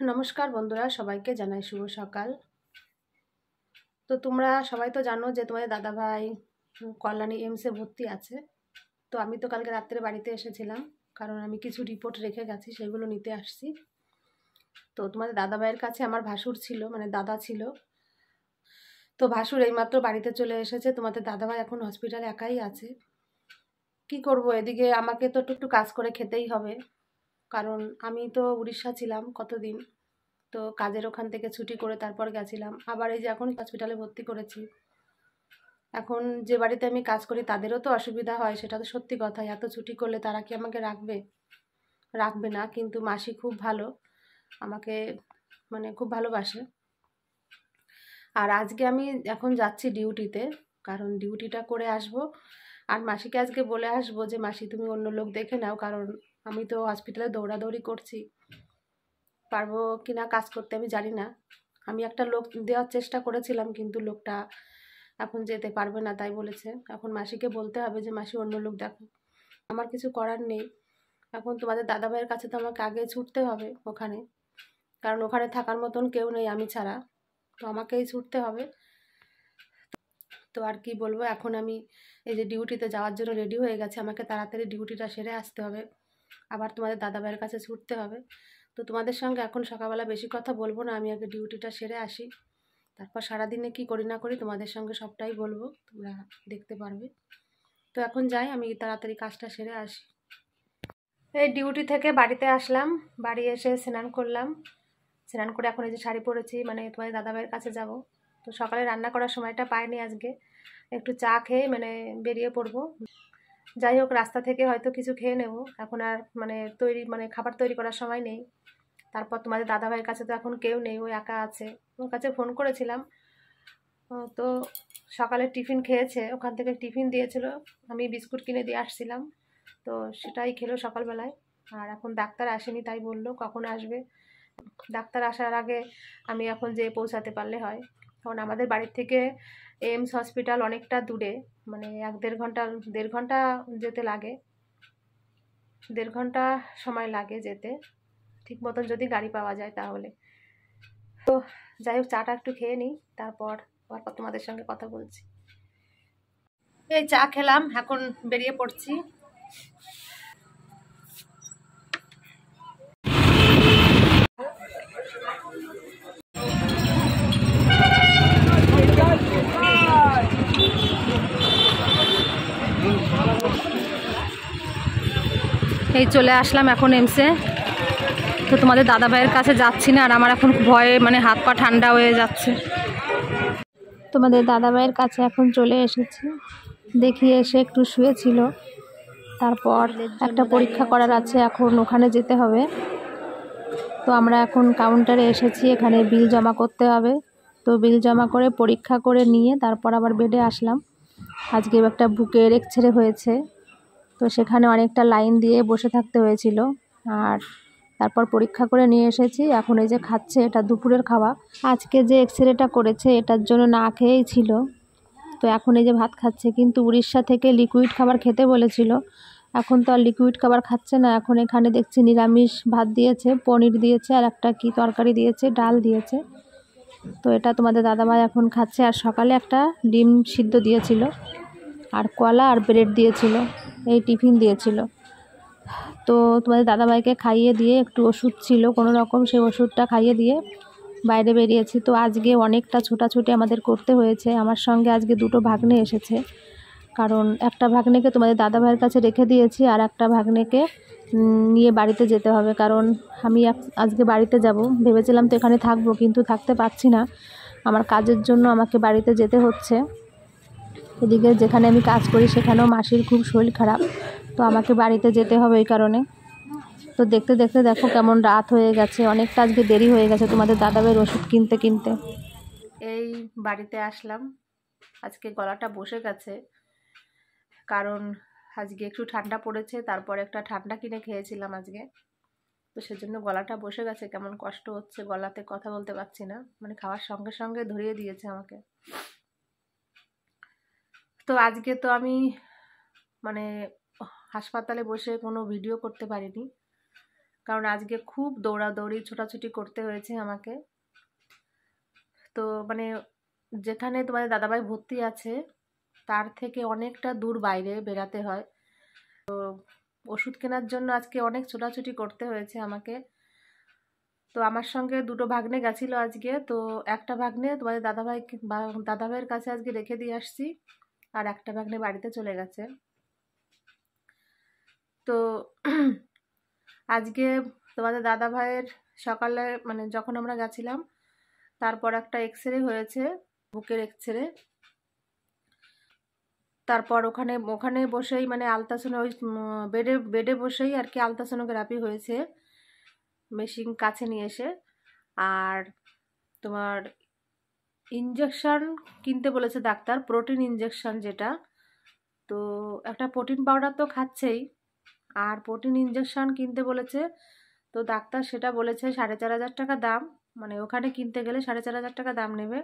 নমস্কার বন্ধুরা, সবাইকে জানাই শুভ সকাল। তো তোমরা সবাই তো জানো যে তোমাদের দাদাভাই কল্যাণী এমসে ভর্তি আছে। তো আমি তো কালকে রাত্রে বাড়িতে এসেছিলাম, কারণ আমি কিছু রিপোর্ট রেখে গেছি, সেগুলো নিতে আসছি। তো তোমাদের দাদাভাইয়ের কাছে আমার ভাসুর ছিল, মানে দাদা ছিল। তো ভাসুর এইমাত্র বাড়িতে চলে এসেছে। তোমাদের দাদাভাই এখন হসপিটালে একাই আছে। কি করব, এদিকে আমাকে তো একটু কাজ করে খেতেই হবে, কারণ আমি তো উড়িষ্যা ছিলাম কতদিন। তো কাজের ওখান থেকে ছুটি করে তারপর গেছিলাম, আবার এই যে এখন হসপিটালে ভর্তি করেছি। এখন যে বাড়িতে আমি কাজ করি তাদেরও তো অসুবিধা হয়, সেটা তো সত্যি কথা। এত ছুটি করলে তারা কি আমাকে রাখবে না। কিন্তু মাসি খুব ভালো, আমাকে মানে খুব ভালোবাসে। আর আজকে আমি এখন যাচ্ছি ডিউটিতে, কারণ ডিউটিটা করে আসব। আর মাসিকে আজকে বলে আসবো যে মাসি তুমি অন্য লোক দেখে নাও, কারণ আমি তো হসপিটালে দৌড়াদৌড়ি করছি, পারবো কিনা কাজ করতে আমি জানি না। আমি একটা লোক দেওয়ার চেষ্টা করেছিলাম, কিন্তু লোকটা এখন যেতে পারবে না, তাই বলেছে। এখন মাসিকে বলতে হবে যে মাসি অন্য লোক দেখো, আমার কিছু করার নেই। এখন তোমাদের দাদাভাইয়ের কাছে তো আমাকে আগে ছুটতে হবে ওখানে, কারণ ওখানে থাকার মতন কেউ নেই আমি ছাড়া, তো আমাকেই ছুটতে হবে। তো আর কি বলবো, এখন আমি এই যে ডিউটিতে যাওয়ার জন্য রেডি হয়ে গেছে, আমাকে তাড়াতাড়ি ডিউটিটা সেরে আসতে হবে, আবার তোমাদের দাদাভাইয়ের কাছে ছুটতে হবে। তো তোমাদের সঙ্গে এখন সকালবেলা বেশি কথা বলবো না, আমি আগে ডিউটিটা সেরে আসি, তারপর সারাদিনে কি করি না করি তোমাদের সঙ্গে সবটাই বলবো, তোমরা দেখতে পারবে। তো এখন যাই, আমি তাড়াতাড়ি কাজটা সেরে আসি। এই ডিউটি থেকে বাড়িতে আসলাম, বাড়ি এসে স্নান করলাম, স্নান করে এখন এই যে শাড়ি পরেছি, মানে তোমাদের দাদাভাইয়ের কাছে যাব। তো সকালে রান্না করার সময়টা পাইনি আজকে, একটু চা খেয়ে মানে বেরিয়ে পড়বো। যাই হোক, রাস্তা থেকে হয়তো কিছু খেয়ে নেব, এখন আর মানে খাবার তৈরি করার সময় নেই। তারপর তোমাদের দাদাভাইয়ের কাছে তো এখন কেউ নেই, ও একা আছে। ওর কাছে ফোন করেছিলাম, তো সকালে টিফিন খেয়েছে, ওখান থেকে টিফিন দিয়েছিল, আমি বিস্কুট কিনে দিয়ে আসছিলাম, তো সেটাই খেলো সকালবেলায়। আর এখন ডাক্তার আসেনি, তাই বললো কখন আসবে। ডাক্তার আসার আগে আমি এখন যে পৌঁছাতে পারলে হয়, কারণ আমাদের বাড়ির থেকে এমস হসপিটাল অনেকটা দূরে, মানে 1-1.5 ঘন্টা যেতে লাগে, 1.5 ঘন্টা সময় লাগে যেতে, ঠিক মতন যদি গাড়ি পাওয়া যায় তাহলে। তো যাই হোক, চাটা একটু খেয়ে নিই, তারপর তোমাদের সঙ্গে কথা বলছি। এই চা খেলাম, এখন বেরিয়ে পড়ছি। এই চলে আসলাম এখন এমসে। তো তোমাদের দাদাভাইয়ের কাছে যাচ্ছি না, আর আমার এখন ভয়ে মানে হাত পা ঠান্ডা হয়ে যাচ্ছে। তোমাদের দাদাভাইয়ের কাছে এখন চলে এসেছি, দেখিয়ে এসে একটু শুয়েছিল, তারপর একটা পরীক্ষা করার আছে, এখন ওখানে যেতে হবে। তো আমরা এখন কাউন্টারে এসেছি, এখানে বিল জমা করতে হবে। তো বিল জমা করে পরীক্ষা করে নিয়ে তারপর আবার বেডে আসলাম। আজকে একটা বুকের এক্সরে হয়েছে, তো সেখানে অনেকটা লাইন দিয়ে বসে থাকতে হয়েছিল, আর তারপর পরীক্ষা করে নিয়ে এসেছি। এখন এই যে খাচ্ছে, এটা দুপুরের খাওয়া। আজকে যে এক্সরেটা করেছে এটার জন্য না খেয়েই ছিল, তো এখন এই যে ভাত খাচ্ছে। কিন্তু উড়িষ্যা থেকে লিকুইড খাবার খেতে বলেছিল, এখন তো আর লিকুইড খাবার খাচ্ছে না। এখন এখানে দেখছি নিরামিষ ভাত দিয়েছে, পনির দিয়েছে, আর একটা কি তরকারি দিয়েছে, ডাল দিয়েছে। তো এটা তোমাদের দাদাভাই এখন খাচ্ছে। আর সকালে একটা ডিম সিদ্ধ দিয়েছিল, আর কলা আর ব্রেড দিয়েছিল, এই টিফিন দিয়েছিল। তো তোমাদের দাদাভাইকে খাইয়ে দিয়ে একটু ওষুধ ছিল কোনো রকম, সেই ওষুধটা খাইয়ে দিয়ে বাইরে বেরিয়েছি। তো আজকে অনেকটা ছোটাছুটি আমাদের করতে হয়েছে। আমার সঙ্গে আজকে 2টো ভাগ্নে এসেছে, কারণ একটা ভাগ্নেকে তোমাদের দাদাভাইয়ের কাছে রেখে দিয়েছি, আর একটা ভাগ্নেকে নিয়ে বাড়িতে যেতে হবে, কারণ আমি আজকে বাড়িতে যাব। ভেবেছিলাম তো এখানে থাকবো, কিন্তু থাকতে পারছি না, আমার কাজের জন্য আমাকে বাড়িতে যেতে হচ্ছে। এদিকে যেখানে আমি কাজ করি সেখানেও মাসির খুব শরীর খারাপ, তো আমাকে বাড়িতে যেতে হবে এই কারণে। তো দেখতে দেখতে দেখো কেমন রাত হয়ে গেছে, অনেকটা আজকে দেরি হয়ে গেছে তোমাদের দাদাভাইয়ের ওষুধ কিনতে কিনতে। এই বাড়িতে আসলাম, আজকে গলাটা বসে গেছে, কারণ আজকে একটু ঠান্ডা পড়েছে, তারপর একটা ঠান্ডা কিনে খেয়েছিলাম আজকে, তো সেজন্য গলাটা বসে গেছে, কেমন কষ্ট হচ্ছে, গলাতে কথা বলতে পারছি না, মানে খাওয়ার সঙ্গে সঙ্গে ধরিয়ে দিয়েছে আমাকে। তো আজকে তো আমি মানে হাসপাতালে বসে কোনো ভিডিও করতে পারিনি, কারণ আজকে খুব দৌড়াদৌড়ি ছোটাছুটি করতে হয়েছে আমাকে। তো মানে যেখানে তোমাদের দাদাভাই ভর্তি আছে তার থেকে অনেকটা দূর বাইরে বেরাতে হয়। তো ওষুধ কেনার জন্য আজকে অনেক ছোটাছুটি করতে হয়েছে আমাকে। তো আমার সঙ্গে দুটো ভাগ্নে গেছিলো আজকে। তো একটা ভাগ্নে তোমাদের দাদাভাইয়ের কাছে আজকে রেখে দিয়ে আসছি, আর একটা ভাগ্নে বাড়িতে চলে গেছে। তো আজকে তোমাদের দাদাভাইয়ের সকালে মানে যখন আমরা গেছিলাম তারপর একটা এক্সরে হয়েছে, বুকের এক্সরে। তারপর ওখানে ওখানে বসেই মানে আলট্রাসাউন্ড ওই বেডে বেডে বসেই আর কি আলট্রাসোনোগ্রাফি হয়েছে, মেশিন কাছে নিয়ে এসে। আর তোমার ইঞ্জেকশন কিনতে বলেছে ডাক্তার, প্রোটিন ইঞ্জেকশন যেটা। তো একটা প্রোটিন পাউডার তো খাচ্ছেই, আর প্রোটিন ইঞ্জেকশন কিনতে বলেছে। তো ডাক্তার সেটা বলেছে 4,500 টাকা দাম, মানে ওখানে কিনতে গেলে 4,500 টাকা দাম নেবে।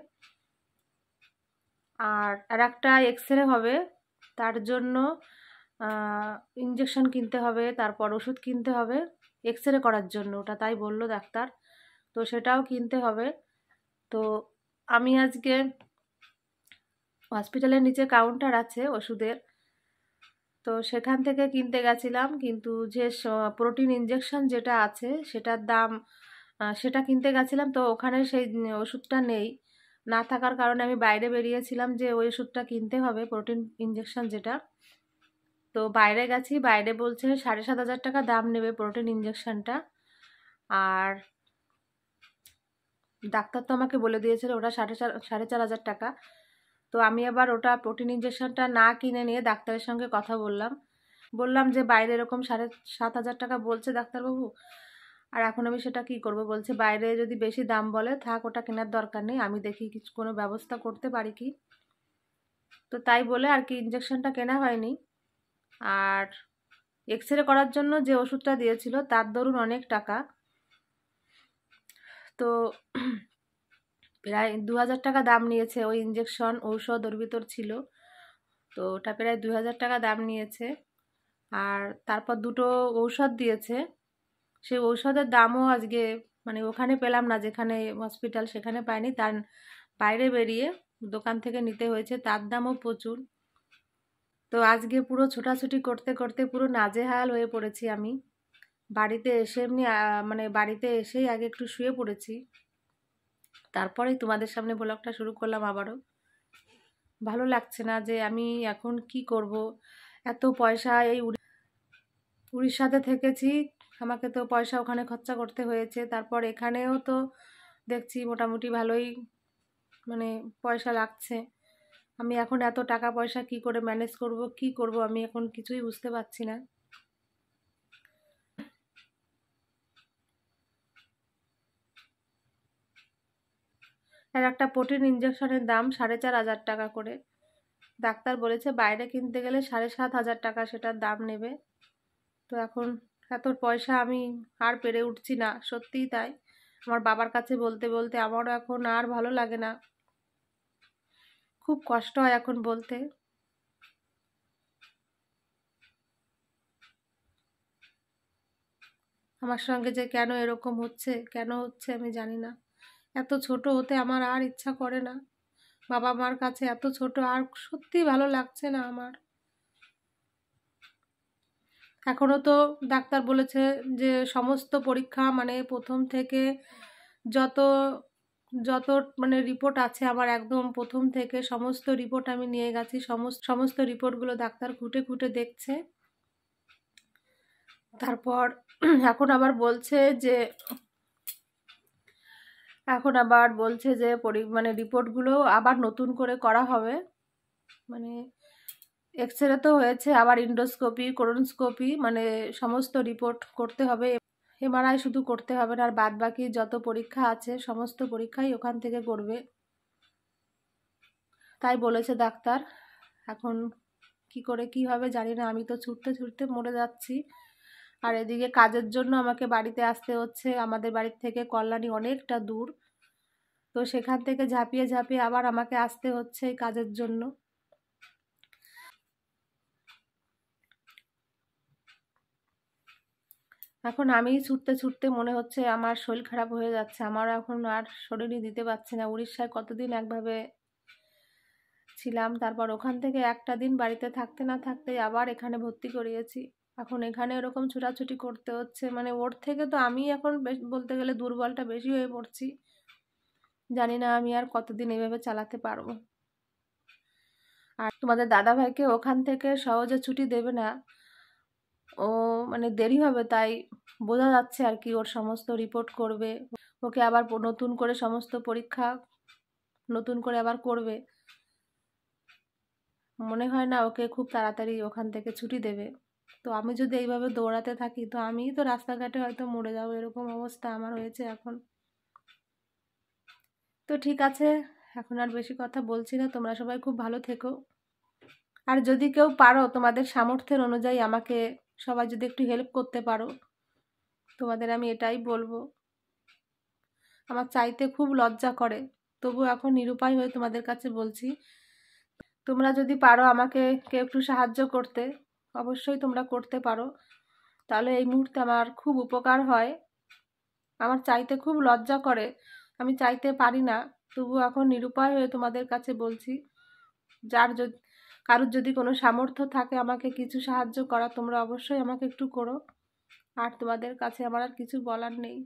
আর একটা এক্সরে হবে, তার জন্য ইঞ্জেকশন কিনতে হবে, তারপর ওষুধ কিনতে হবে এক্সরে করার জন্য, ওটা তাই বললো ডাক্তার। তো সেটাও কিনতে হবে। তো আমি আজকে হসপিটালের নিচে কাউন্টার আছে ওষুধের, তো সেখান থেকে কিনতে গেছিলাম। কিন্তু যে প্রোটিন ইঞ্জেকশন যেটা আছে সেটার দাম, সেটা কিনতে গেছিলাম। তো ওখানে সেই ওষুধটা নেই, না থাকার কারণে আমি বাইরে বেরিয়েছিলাম যে ওই ওষুধটা কিনতে হবে, প্রোটিন ইঞ্জেকশন যেটা। তো বাইরে গেছি, বাইরে বলছে 7,500 টাকা দাম নেবে প্রোটিন ইঞ্জেকশনটা। আর ডাক্তার তো আমাকে বলে দিয়েছিল ওটা 4,500 টাকা। তো আমি আবার ওটা প্রোটিন ইঞ্জেকশনটা না কিনে নিয়ে ডাক্তারের সঙ্গে কথা বললাম যে বাইরে এরকম 7,500 টাকা বলছে ডাক্তারবাবু, আর এখন আমি সেটা কি করব। বলছে বাইরে যদি বেশি দাম বলে থাক, ওটা কেনার দরকার নেই, আমি দেখি কিছু কোনো ব্যবস্থা করতে পারি কি। তো তাই বলে আর কি ইঞ্জেকশনটা কেনা হয়নি। আর এক্সরে করার জন্য যে ওষুধটা দিয়েছিল তার দরুন অনেক টাকা, তো প্রায় 2,000 টাকা দাম নিয়েছে। ওই ইঞ্জেকশন ঔষধ ওর ভিতর ছিল, তো ওটা প্রায় 2,000 টাকা দাম নিয়েছে। আর তারপর দুটো ঔষধ দিয়েছে, সেই ঔষধের দামও আজকে মানে ওখানে পেলাম না, যেখানে হসপিটাল সেখানে পাইনি, তার বাইরে বেরিয়ে দোকান থেকে নিতে হয়েছে, তার দামও প্রচুর। তো আজকে পুরো ছোটাছুটি করতে করতে পুরো নাজেহাল হয়ে পড়েছি আমি। বাড়িতে এসে এমনি মানে বাড়িতে এসেই আগে একটু শুয়ে পড়েছি, তারপরেই তোমাদের সামনে ব্লগটা শুরু করলাম আবারও। ভালো লাগছে না যে আমি এখন কি করব। এত পয়সা এই উড়িষ্যাতে থেকেছি, আমাকে তো পয়সা ওখানে খরচা করতে হয়েছে, তারপর এখানেও তো দেখছি মোটামুটি ভালোই মানে পয়সা লাগছে। আমি এখন এত টাকা পয়সা কি করে ম্যানেজ করব, কি করব আমি এখন কিছুই বুঝতে পারছি না। আর একটা প্রোটিন ইঞ্জেকশনের দাম 4,500 টাকা করে। ডাক্তার বলেছে বাইরে কিনতে গেলে 7,500 টাকা সেটার দাম নেবে। তো এখন এত পয়সা আমি আর পেরে উঠছি না, সত্যিই তাই। আমার বাবার কাছে বলতে বলতে আমারও এখন আর ভালো লাগে না, খুব কষ্ট হয় এখন বলতে। আমার সঙ্গে যে কেন এরকম হচ্ছে, কেন হচ্ছে আমি জানি না। এত ছোট হতে আমার আর ইচ্ছা করে না, বাবা মার কাছে এত ছোট আর সত্যি ভালো লাগছে না আমার। এখনো তো ডাক্তার বলেছে যে সমস্ত পরীক্ষা মানে প্রথম থেকে যত যত মানে রিপোর্ট আছে আমার, একদম প্রথম থেকে সমস্ত রিপোর্ট আমি নিয়ে গেছি, সমস্ত রিপোর্টগুলো ডাক্তার খুঁটে খুঁটে দেখছে। তারপর এখন আবার বলছে যে মানে রিপোর্টগুলো আবার নতুন করে করা হবে। মানে এক্সরে তো হয়েছে, আবার ইন্ডোস্কোপি কোলোনোস্কোপি মানে সমস্ত রিপোর্ট করতে হবে। এমআরআই শুধু করতে হবে না, আর বাদ বাকি যত পরীক্ষা আছে সমস্ত পরীক্ষাই ওখান থেকে করবে, তাই বলেছে ডাক্তার। এখন কি করে কি হবে জানি না, আমি তো ছুটতে ছুটতে মরে যাচ্ছি। আর এদিকে কাজের জন্য আমাকে বাড়িতে আসতে হচ্ছে, আমাদের বাড়ির থেকে কল্যাণী অনেকটা দূর। তো সেখান থেকে ঝাঁপিয়ে ঝাঁপিয়ে আবার আমাকে আসতে হচ্ছে এই কাজের জন্য। এখন আমি ছুটতে ছুটতে মনে হচ্ছে আমার শরীর খারাপ হয়ে যাচ্ছে, আমার এখন আর শরীরই দিতে পারছে না। উড়িষ্যায় কতদিন একভাবে ছিলাম, তারপর ওখান থেকে একটা দিন বাড়িতে থাকতে না থাকতেই আবার এখানে ভর্তি করিয়েছি। এখন এখানে এরকম ছোটাছুটি করতে হচ্ছে, মানে ওর থেকে তো আমি এখন বলতে গেলে দুর্বলটা বেশি হয়ে পড়ছি। জানি না আমি আর কতদিন এইভাবে চালাতে পারবো। আর তোমাদের দাদাভাইকে ওখান থেকে সহজে ছুটি দেবে না, ও মানে দেরি হবে, তাই বোঝা যাচ্ছে আর কি। ওর সমস্ত রিপোর্ট করবে, ওকে আবার নতুন করে সমস্ত পরীক্ষা নতুন করে আবার করবে। মনে হয় না ওকে খুব তাড়াতাড়ি ওখান থেকে ছুটি দেবে। তো আমি যদি এইভাবে দৌড়াতে থাকি তো আমিই তো রাস্তাঘাটে হয়তো মরে যাবো, এরকম অবস্থা আমার হয়েছে এখন। তো ঠিক আছে, এখন আর বেশি কথা বলছি না। তোমরা সবাই খুব ভালো থেকো। আর যদি কেউ পারো তোমাদের সামর্থ্যের অনুযায়ী আমাকে সবাই যদি একটু হেল্প করতে পারো, তোমাদের আমি এটাই বলবো। আমার চাইতে খুব লজ্জা করে, তবু এখন নিরুপায় হয়ে তোমাদের কাছে বলছি। তোমরা যদি পারো আমাকে কেউ একটু সাহায্য করতে, অবশ্যই তোমরা করতে পারো, তাহলে এই মুহূর্তে আমার খুব উপকার হয়। আমার চাইতে খুব লজ্জা করে, আমি চাইতে পারি না, তবু এখন নিরুপায় হয়ে তোমাদের কাছে বলছি। যার যদি কারোর যদি কোনো সামর্থ্য থাকে আমাকে কিছু সাহায্য করা, তোমরা অবশ্যই আমাকে একটু করো। আর তোমাদের কাছে আমার আর কিছু বলার নেই।